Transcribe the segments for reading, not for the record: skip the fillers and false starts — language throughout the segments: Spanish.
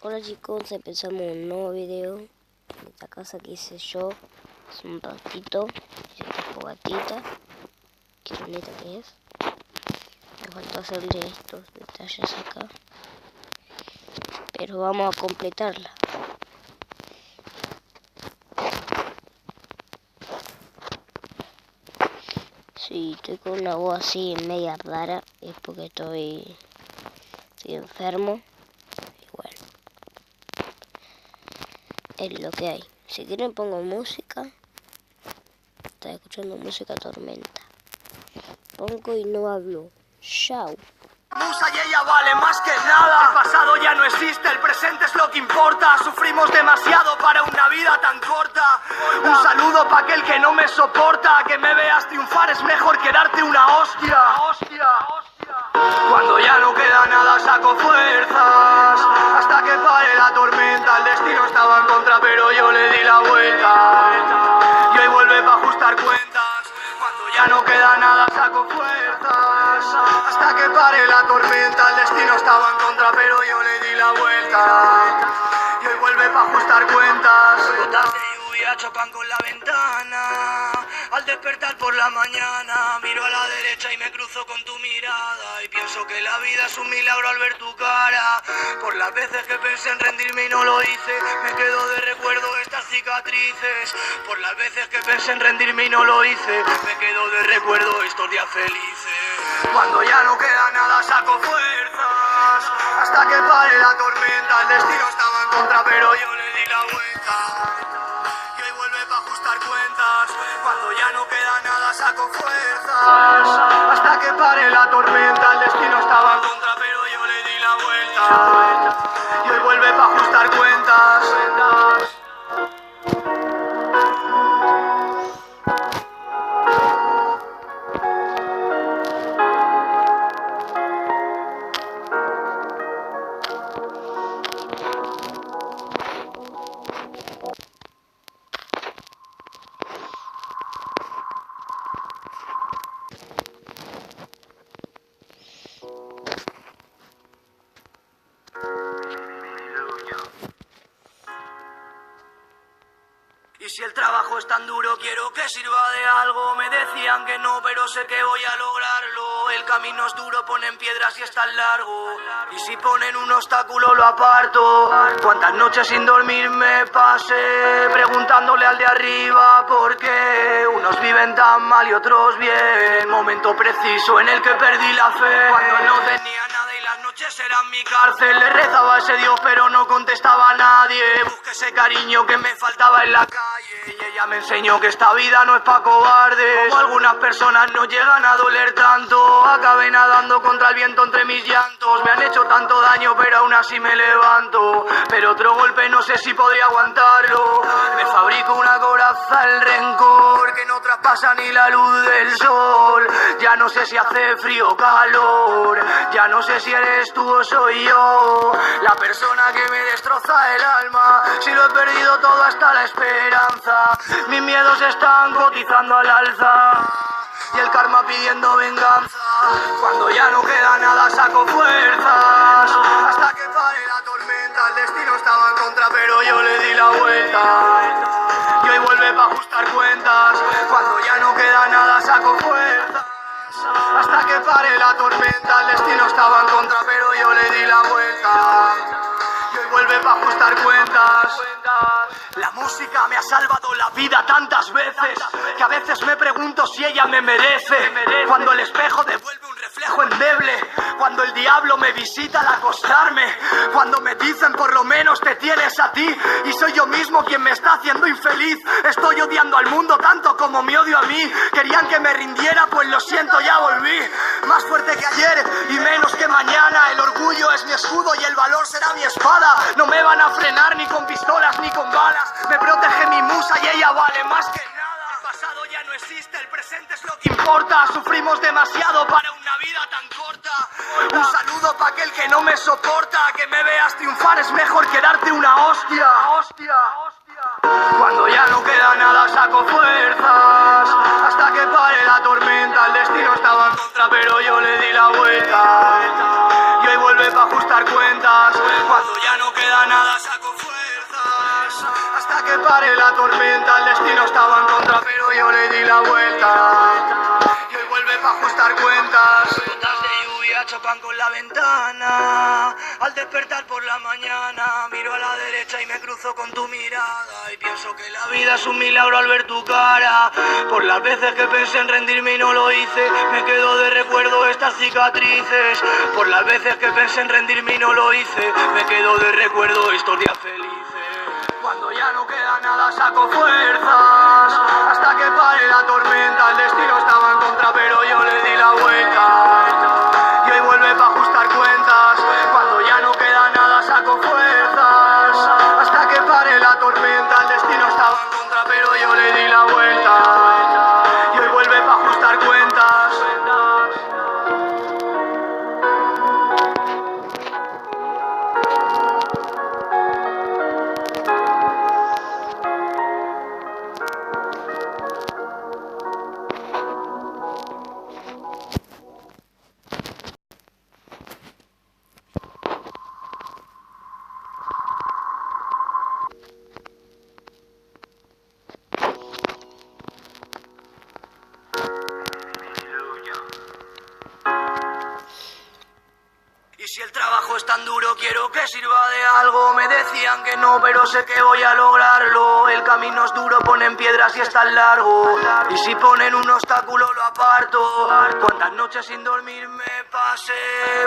Hola chicos, empezamos un nuevo video en esta casa que hice yo hace un ratito. Hice esta fogatita, qué bonita que es. Me faltó hacerle estos detalles acá, pero vamos a completarla. Si estoy con una voz así media rara es porque estoy enfermo. Y bueno, es lo que hay. Si quieren pongo música. Estoy escuchando música tormenta. Pongo y no hablo. Chao. Musa y ella vale más que nada. El pasado ya no existe, el presente es lo que importa. Sufrimos demasiado para una vida tan corta. Un saludo pa' aquel que no me soporta. Que me veas triunfar es mejor que darte una hostia. Cuando ya no queda nada saco fuerzas. Hasta que pare la tormenta. El destino estaba en contra pero yo le di la vuelta. Y hoy vuelve pa' ajustar cuentas. Cuando ya no queda nada saco fuerzas. Hasta que pare la tormenta. El destino estaba en contra pero yo le di la vuelta. Y hoy vuelve pa' ajustar cuentas. Gotas de lluvia chocan con la ventana. Al despertar por la mañana miro a la derecha y me cruzo con tu mirada. Y pienso que la vida es un milagro al ver tu cara. Por las veces que pensé en rendirme y no lo hice, me quedo de recuerdo estas cicatrices. Por las veces que pensé en rendirme y no lo hice, me quedo de recuerdo estos días felices. Cuando ya no queda nada saco fuerzas. Hasta que pare la tormenta. El destino estaba en contra pero yo le di la vuelta. Y hoy vuelve pa' ajustar cuentas. Cuando ya no queda nada saco fuerzas. Hasta que pare la tormenta. El destino estaba en contra pero yo le di la vuelta. Y hoy vuelve pa' ajustar cuentas. Y si el trabajo es tan duro, quiero que sirva de algo. Me decían que no, pero sé que voy a lograrlo. El camino es duro, ponen piedras y es tan largo. Y si ponen un obstáculo, lo aparto. Cuántas noches sin dormir me pasé preguntándole al de arriba por qué unos viven tan mal y otros bien. Momento preciso en el que perdí la fe. Cuando no tenía nada y las noches eran mi cárcel. Le rezaba a ese Dios, pero no contestaba a nadie. Busqué ese cariño que me faltaba en la calle. Y ella me enseñó que esta vida no es pa' cobardes. Como algunas personas no llegan a doler tanto. Acabé nadando contra el viento entre mis llantos. Me han hecho tanto daño pero aún así me levanto. Pero otro golpe no sé si podría aguantarlo. Me fabrico una coraza el rencor que no traspasa ni la luz del sol. Ya no sé si hace frío o calor. Ya no sé si eres tú o soy yo la persona que me destroza el alma. Si lo he perdido todo hasta la esperanza. Mis miedos están cotizando al alza y el karma pidiendo venganza. Cuando ya no queda nada saco fuerzas. Hasta que pare la tormenta. El destino estaba en contra pero yo le di la vuelta. Y hoy vuelve pa' ajustar cuentas. Cuando ya no queda nada saco fuerzas. Hasta que pare la tormenta. El destino estaba en contra pero yo le di la vuelta. Y hoy vuelve pa' ajustar cuentas. La música me ha salvado la vida tantas veces que a veces me pregunto si ella me merece. Cuando el espejo devuelve un reflejo endeble. Cuando el diablo me visita al acostarme. Cuando me dicen por lo menos te tienes a ti. Y soy yo mismo quien me está haciendo infeliz. Estoy odiando al mundo tanto como me odio a mí. Querían que me rindiera, pues lo siento, ya volví. Más fuerte que ayer y menos que mañana. El orgullo es mi escudo y el valor será mi espada. No me van a frenar ni con pistolas ni con balas. Me protege mi musa y ella vale más que nada. El pasado ya no existe, el presente es lo que importa. Sufrimos demasiado para una vida tan corta. Un saludo pa' aquel que no me soporta. Que me veas triunfar es mejor que darte una hostia. Cuando ya no queda nada saco fuerzas. Hasta que pare la tormenta. El destino estaba en contra pero yo le di la vuelta. Y hoy vuelve pa' ajustar cuentas. Cuando ya no queda nada pare la tormenta, el destino estaba en contra, pero yo le di la vuelta. Y hoy vuelve pa' ajustar cuentas. Gotas de lluvia chocan con la ventana. Al despertar por la mañana, miro a la derecha y me cruzo con tu mirada. Y pienso que la vida es un milagro al ver tu cara. Por las veces que pensé en rendirme y no lo hice, me quedo de recuerdo estas cicatrices. Por las veces que pensé en rendirme y no lo hice, me quedo de recuerdo estos días felices. Cuando ya no queda nada saco fuerzas, hasta que pare la tormenta, el destino estaba en contra pero yo le di la vuelta. Y hoy vuelve pa' ajustar cuentas, cuando ya no queda nada saco fuerzas, hasta que pare la tormenta, el destino estaba en contra pero yo le di la vuelta. Y hoy vuelve pa' ajustar cuentas. Y si el trabajo es tan duro, quiero que sirva de algo. Me decían que no, pero sé que voy a lograrlo. El camino es duro, ponen piedras y es tan largo. Y si ponen un obstáculo, lo aparto. Cuántas noches sin dormir me pasé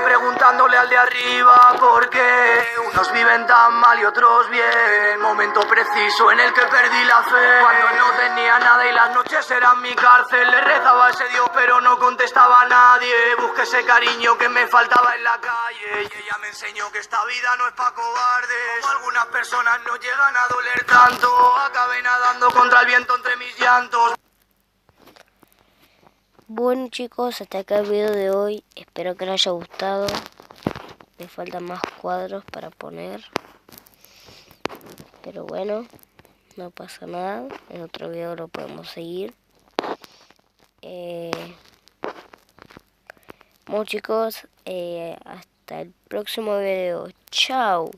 preguntándole al de arriba por qué unos viven tan mal y otros bien. Momento preciso en el que perdí la fe. Cuando no tenía nada y las noches eran mi cárcel. Le rezaba a ese Dios, pero no contestaba a nadie. Busqué ese cariño que me faltaba en la calle. Y ella me enseñó que esta vida no es pa' cobardes. Como algunas personas no llegan a doler tanto. Acabé nadando contra el viento entre mis llantos. Bueno chicos, hasta acá el video de hoy. Espero que les haya gustado. Me faltan más cuadros para poner. Pero bueno, no pasa nada. En otro video lo podemos seguir. Bueno chicos, hasta el próximo video. Chao.